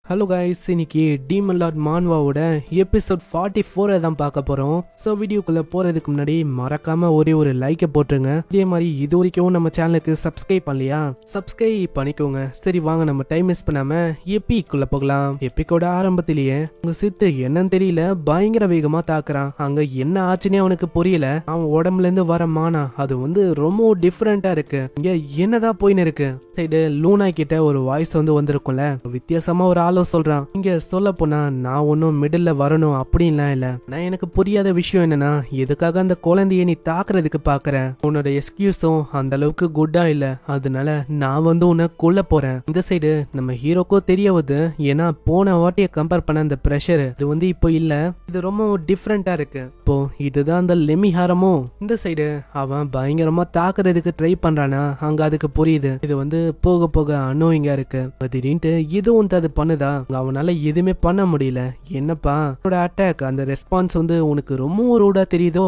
Hello guys, இன்னைக்கு demon Lord மான்வாவோட episode 44 தான் பார்க்க போறோம். ஸோ வீடியோக்குள்ள போறதுக்கு முன்னாடி மறக்காம ஒரு லைக்கை போட்டுருங்க. இதே மாதிரி இது வரைக்கும் நம்ம சேனலுக்கு சப்ஸ்கிரைப் பண்ணலையா, சப்ஸ்கிரைப் பண்ணிக்கோங்க. சரி வாங்க, நம்ம டைம் மிஸ் பண்ணாம எப்பிக்குள்ள போகலாம். எப்பிக்கோட ஆரம்பத்திலேயே உங்க சித்து என்னன்னு தெரியல பயங்கர வேகமா தாக்குறான். அங்க என்ன ஆச்சுன்னே அவனுக்கு புரியல. அவன் உடம்புல இருந்து வர மானா அது ரொம்ப டிஃப்ரெண்டா இருக்கு. இங்க என்னதான் போயின்னு இருக்கு. சைடு லூனா கிட்ட ஒரு வாய்ஸ் வந்திருக்கும்ல, வித்தியாசமா ஒரு ஆளோ சொல்றான். இங்க சொல்ல போனா நான் ஒன்னும் மிடில்ல வரணும் அப்படின்லாம் இல்ல. நான் எனக்கு புரியாத விஷயம் என்னன்னா, எதுக்காக அந்த குழந்தைய நீ தாக்குறதுக்கு பாக்குற? உன்னோட எக்ஸ்கியூஸும் அந்த அளவுக்கு குட்டா இல்ல. அதனால நான் உன்னை கொல்ல போறேன். இந்த சைடு நம்ம ஹீரோக்கும் தெரிய வருது. ஏன்னா போன வாட்டியை கம்பேர் பண்ண அந்த பிரஷர் இது இப்போ இல்ல. இது ரொம்ப டிஃப்ரெண்டா இருக்கு. இப்போ இதுதான் அந்த லெமிஹாரமோ. இந்த சைடு அவன் பயங்கரமா தாக்குறதுக்கு ட்ரை பண்றானா, அங்க அதுக்கு புரியுது இது போக போக அனோயிங்கா இருக்கு. திடீர்னு இதுவும் அது பண்ணுதா, அவனால எதுவுமே பண்ண முடியல. என்னப்பா அட்டாக் அந்த ரெஸ்பான்ஸ் உனக்கு ரொம்ப ரூடா தெரியுதோ?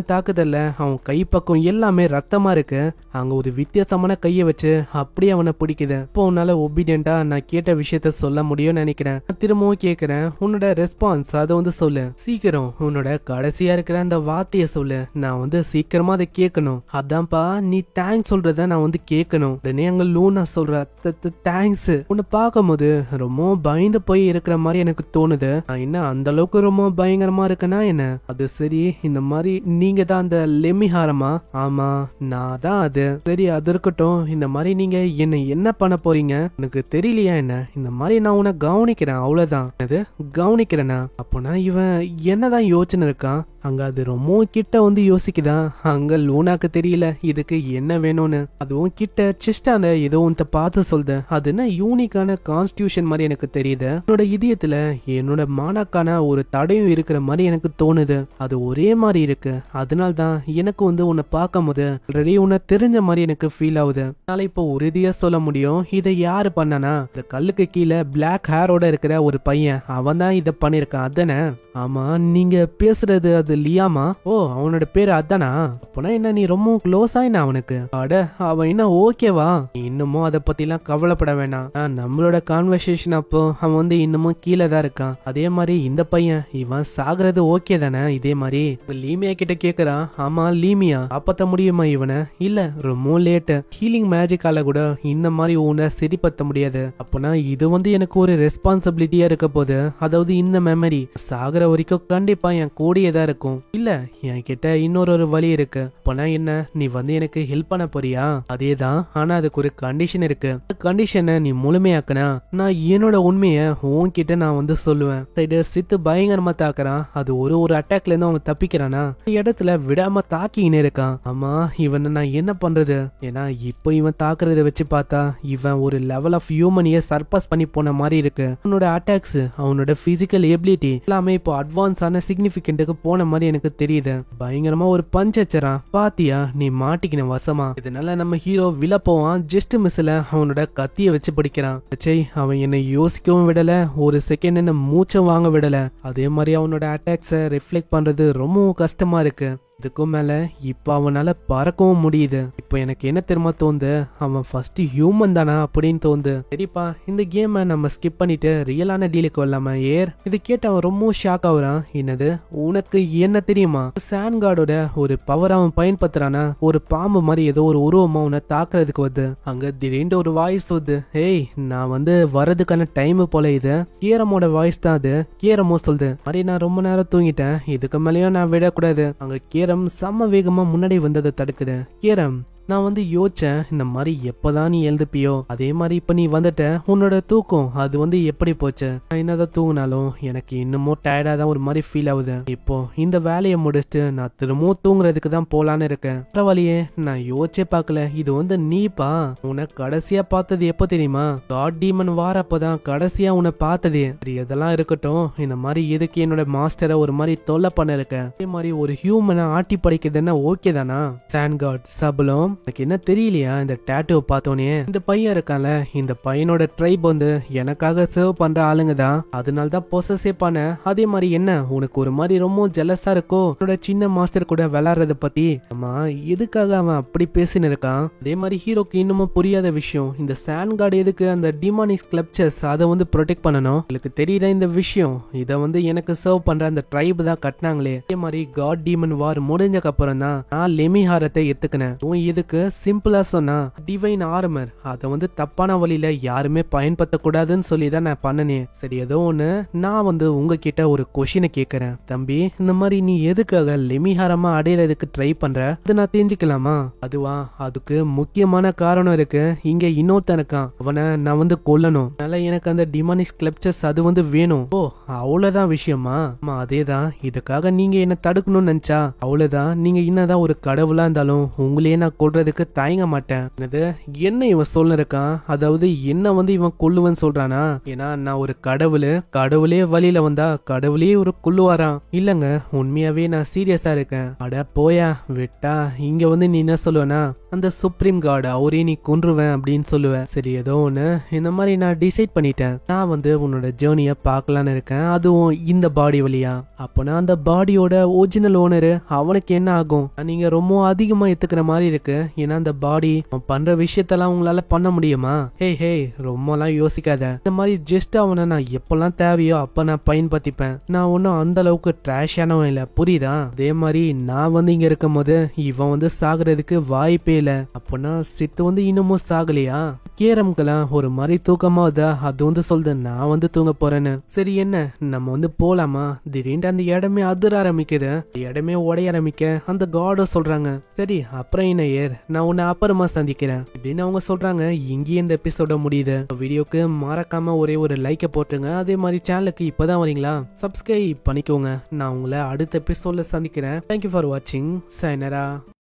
தாக்குதல்ல அவன் கை பக்கம் எல்லாமே ரத்தமா இருக்கு. அங்க ஒரு வித்தியாசமான கைய வச்சு அப்படியே அவனை பிடிக்குது. இப்போ உன்னால ஒபீடியன்டா நான் கேட்ட விஷயத்த சொல்ல முடியும்னு நினைக்கிறேன். திரும்பவும் கேக்குறேன், உன்னோட ரெஸ்பான்ஸ் அதை சொல்லு. சீக்கிரம் உன்னோட கடைசியா இருக்கிற அந்த வார்த்தைய சொல்லு. நான் சீக்கிரமா அதை கேட்கணும். அதான்ப்பா, நீ தேங்க்ஸ் சொல்றத நான் கேட்கணும். உடனே அங்க லூனா சொல்ற தேங்க்ஸ். உன்னை பார்க்கும் போது ரொம்ப பயந்து போய் இருக்கிற மாதிரி எனக்கு தோணுது. என்ன அந்த அளவுக்கு ரொம்ப பயங்கரமா இருக்குன்னா என்ன? அது சரி, இந்த மாதிரி நீங்க தான் அந்த லெமிஹாரமா? ஆமா, நான் தான் அது. சரி, அது இருக்கட்டும். இந்த மாதிரி நீங்க என்ன பண்ண போறீங்க? எனக்கு தெரியலையா என்ன? இந்த மாதிரி நான் உன்னை கவனிக்கிறேன், அவ்வளவுதான். அது கவனிக்கிறேனா? அப்போனா இவன் என்னதான் யோசனை இருக்கான்? அங்க அது ரொம்ப கிட்ட யோசிக்குதான். அங்க லூனாக்கு தெரியல இதுக்கு என்ன வேணும்னு. அதுவும் கிட்ட சிஸ்டான ஏதோ பார்த்து சொல்லுது. அது என்ன யூனிக்கான கான்ஸ்டியூஷன் மாதிரி எனக்கு தெரியுது. என்னோட இதயத்துல என்னோட மானாக்கான ஒரு தடையும் இருக்கிற மாதிரி எனக்கு தோணுது. அது ஒரே மாதிரி இருக்கு. அதனால்தான் எனக்கு உன்னை பார்க்கும் போது ஆல்ரெடி உன்னை தெரிஞ்ச மாதிரி எனக்கு ஃபீல் ஆகுது. அதனால இப்போ உறுதியா சொல்ல முடியும், இதை யாரு பண்ணனா? இந்த கல்லுக்கு கீழே பிளாக் ஹேரோட இருக்கிற ஒரு பையன், அவன் தான் இதை பண்ணிருக்கான். அதானே? ஆமா, நீங்க பேசுறது அது லியாமா? ஓ, அவனோட பேரு அதானா? அப்பனா என்ன நீ ரொம்ப க்ளோஸா என்ன அவனுக்கு? அட, அவன் என்ன ஓகேவா? இன்னமும் அதை பத்தி எல்லாம் கவலைப்பட வேணாம். நம்மளோட கான்வர்சேஷன் அப்போ அவன் இன்னமும் கீழே தான் இருக்கான். அதே மாதிரி இந்த பையன் இவன் சாகுறது ஓகே தானே? இதே மாதிரி லீமியா கிட்ட கேக்குறான். ஆமா, லீமியா காப்பாத்த முடியுமா இவனை? இல்ல, ரொம்ப லேட். ஹீலிங் மேஜிக்கால கூட இந்த மாதிரி உன்னை சரிப்படுத்த முடியாது. அப்பனா இது எனக்கு ஒரு ரெஸ்பான்சிபிலிட்டியா இருக்க போது. அதாவது இந்த மெமரி சாகுற வரைக்கும் கண்டிப்பா என் கூடியே தான் இருக்கும். இல்ல, என் கிட்ட இன்னொரு வழி இருக்கு. அப்பனா என்ன, நீ எனக்கு ஹெல்ப் பண்ண போறியா? அதேதான், ஆனா அதுக்கு ஒரு கண்டிஷன் இருக்கு. கண்டிஷனை நீ முழுமையாக்குனா நான் என்னோட உண்மைய உன்கிட்ட நான் சொல்லுவேன். சைடு சித்து பயங்கரமா தாக்குறான். அது ஒரு அட்டாக்ல இருந்து அவன் தப்பிக்கிறானா, இடத்துல விடாம தாக்கின்னு இருக்கான். ஆமா, இவனை நான் என்ன பண்றது? ஏன்னா இப்போ இவன் தாக்குறத வச்சு பார்த்தா இவன் ஒரு லெவல் ஆஃப் ஹியூமனிய சர்பாஸ் பண்ணி போன மாதிரி இருக்கு. அவனோட அட்டாக்ஸ், அவனோட பிசிக்கல் எபிலிட்டி எல்லாமே இப்போ அட்வான்ஸான சிக்னிபிகன்ட்டுக்கு போன மாதிரி எனக்கு தெரியுது. பயங்கரமா ஒரு பஞ்ச் வச்சறான். பாத்தியா, நீ மாட்டிக்கின வசமா. இதனால நம்ம ஹீரோ விழ போவான். ஜஸ்ட் மிஸ்ல அவனோட கத்திய வச்சு பிடிக்கிறான். அவன் என்னை யோசிக்கவும் விடல, ஒரு செகண்ட் என்ன மூச்சம் வாங்க விடல. அதே மாதிரி அவனோட அட்டாக்ஸ ரிஃப்ளெக்ட் பண்றது ரொம்ப கஷ்டமா இருக்கு. இதுக்கும் மேல இப்ப அவனால பறக்கவும் முடியுது. இப்போ எனக்கு என்ன தெரியுமா தோணுது, அவன் ஃபர்ஸ்ட் ஹியூமன் தானா அப்படின்னு தோணுது. சரிப்பா, இந்த கேமை நம்ம ஸ்கிப் பண்ணிட்டு ரியலான டீலுக்கு வரலாமா? இது கேட்டு அவன் ரொம்ப ஷாக் ஆகுறான். என்னது, உனக்கு என்ன தெரியுமா? சான்கார்டோட ஒரு பவர் அவன் பயன்படுத்துறானா? ஒரு பாம்பு மாதிரி ஏதோ ஒரு உருவமா அவனை தாக்குறதுக்கு வருது. அங்க திடீர்னு ஒரு வாய்ஸ் வருது. ஏய், நான் வரதுக்கான டைம் போல. இது கீரமோட வாய்ஸ் தான். அது கீரமோ சொல்லுது, மாதிரி நான் ரொம்ப நேரம் தூங்கிட்டேன், இதுக்கு மேலேயும் நான் விடக்கூடாது. அங்க கீரம் செம்ம வேகமா முன்னாடி வந்ததை தடுக்குது. கீரம், நான் யோசிச்சேன், இந்த மாதிரி எப்பதான் நீ எழுதுப்பியோ அதே மாதிரி இப்ப நீ வந்துட்ட. உன்னோட தூக்கம் அது எப்படி போச்சு? நான் என்னதான் தூங்கினாலும் எனக்கு இன்னமும் டயர்டா தான் ஒரு மாதிரி ஃபீல் ஆகுது. இப்போ இந்த வேலையை முடிச்சுட்டு நான் திரும்பவும் தூங்குறதுக்கு தான் போலான்னு இருக்கேன். பரவாயில்லையே, நான் யோசிச்சே பார்க்கல. இது நீப்பா. உன்னை கடைசியா பார்த்தது எப்போ தெரியுமா? காட் டீமன் வாரப்பதான் கடைசியா உன்னை பார்த்ததே. இதெல்லாம் இருக்கட்டும், இந்த மாதிரி எதுக்கு என்னோட மாஸ்டரை ஒரு மாதிரி தொல்லை பண்ண இருக்க? அதே மாதிரி ஒரு ஹியூமனை ஆட்டி படைக்குதுன்னா ஓகே தானா? சான்கார்ட், சபலம், எனக்கு என்ன தெரியலையா இந்த டேட்டூவை பார்த்தோன்னே இந்த பையன் இருக்கான்ல இந்த பையனோட ட்ரைப் வந்து எனக்காக சர்வ் பண்ற ஆளுங்க தான், அதனால தான் பொசஸே பண்ண. அதே மாதிரி என்ன உனக்கு ஒரு மாதிரி ரொம்ப ஜெலஸா இருக்கோ என்னோட சின்ன மாஸ்டர் கூட விளையாடுறத பத்தி? ஆமா, எதுக்காக அவன் அப்படி பேசின்னு இருக்கான்? அதே மாதிரி ஹீரோக்கு இன்னமும் புரியாத விஷயம், இந்த சாண்ட் கார்டு எதுக்கு அந்த டிமானிக் ஸ்கல்ப்சர்ஸ் அதை வந்து ப்ரொடெக்ட் பண்ணணும்? உங்களுக்கு தெரியல இந்த விஷயம், இதை வந்து எனக்கு சர்வ் பண்ற அந்த ட்ரைப் தான் கட்டினாங்களே. அதே மாதிரி காட் டீமன் வார் முடிஞ்சக்கு அப்புறம் தான் நான் லெமிஹாரத்தை எத்துக்கினேன். இதுக்கு சிம்பிளா சொன்னா டிவைன் ஆர்மர் அதை வந்து தப்பான வழியில யாருமே பயன்படுத்தக்கூடாதுன்னு சொல்லி தான் நான் பண்ணனேன். சரி, ஏதோ ஒண்ணு, நான் வந்து உங்ககிட்ட ஒரு கொஸ்டினை கேட்கறேன் தம்பி. இந்த மாதிரி நீ எதுக்காக லெமிஹாரமா அடையிறதுக்கு ட்ரை பண்ற, அது நான் தெரிஞ்சுக்கலாமா? அதுவா, அதுக்கு முக்கியமான காரணம் இருக்கு. இங்க இன்னொருத்தன் இருக்கான், அவனை நான் வந்து கொல்லணும். அதனால எனக்கு அந்த டிமானிக் ஸ்கல்ப்சர்ஸ் அது வந்து வேணும். ஓ, அவ்வளவுதான் விஷயமா? ஆமா, அதேதான். இதுக்காக நீங்க என்ன தடுக்கணும்னு நினைச்சா அவ்வளவுதான். நீங்க என்னதான் ஒரு கடவுளா இருந்தாலும் உங்களையே நான் கொல்றதுக்கு தயங்க மாட்டேன். என்ன இவன் சொல்ல இருக்கான்? அதாவது என்ன வந்து இவன் கொல்லுவன் சொல்றானா? ஏன்னா நான் ஒரு கடவுளே வழியில வந்தா கடவுளே ஒரு கொல்லுவாராம். இல்லங்க, உண்மையாவே நான் சீரியஸா இருக்கேன். அட போயா விட்டா. இங்க வந்து நீ என்ன சொல்லுவனா, அந்த சுப்ரீம் காட் அவரே நீ கொன்றுவேன் அப்படின்னு சொல்லுவேன். சரி, ஏதோ ஒண்ணு, இந்த மாதிரி நான் டிசைட் பண்ணிட்டேன். நான் வந்து உன்னோட ஜேர்னிய பார்க்கலான்னு இருக்கேன், அதுவும் இந்த பாடி வழியா. அப்பனா அந்த பாடியோட ஒரிஜினல் ஓனரு அவனுக்கு என்ன ஆகும்? நீங்க ரொம்ப அதிகமா எத்துக்கிற மாதிரி இருக்கு. ஏன்னா அந்த பாடி பண்ற விஷயத்தெல்லாம் உங்களால பண்ண முடியுமா? ஹே ரொம்பலாம் யோசிக்காத. இந்த மாதிரி ஜஸ்ட் அவனை நான் எப்பெல்லாம் தேவையோ அப்ப நான் பயன்படுத்திப்பேன். நான் ஒன்னும் அந்த அளவுக்கு ட்ராஷானவன் இல்ல, புரியுதா? அதே மாதிரி நான் வந்து இங்க இருக்கும் போது இவன் வந்து சாகுறதுக்கு வாய்ப்பே இல்ல. அப்பனா சித்து வந்து இன்னமும் சாகலையா? கேரம்கெல்லாம் ஒரு மாதிரி தூக்கமா அது வந்து சொல்லுது நான் வந்து தூங்க போறேன்னு. சரி, என்ன நம்ம வந்து போலாமா? திடீர்னு அந்த இடமே அதிர ஆரம்பிக்குது, இடமே உடைய ஆரம்பிக்க அந்த காட சொல்றாங்க. சரி, அப்புறம் என்ன ஏர், நான் உன்னை அப்புறமா சந்திக்கிறேன் அப்படின்னு அவங்க சொல்றாங்க. இங்கேயே இந்த எபிசோட முடியுது. வீடியோக்கு மறக்காம ஒரே ஒரு லைக்கை போட்டுங்க. அதே மாதிரி சேனலுக்கு இப்பதான் வரீங்களா, சப்ஸ்கிரைப் பண்ணிக்கோங்க. நான் உங்களை அடுத்த எபிசோட்ல சந்திக்கிறேன். தேங்க்யூ ஃபார் வாட்சிங். சைனரா.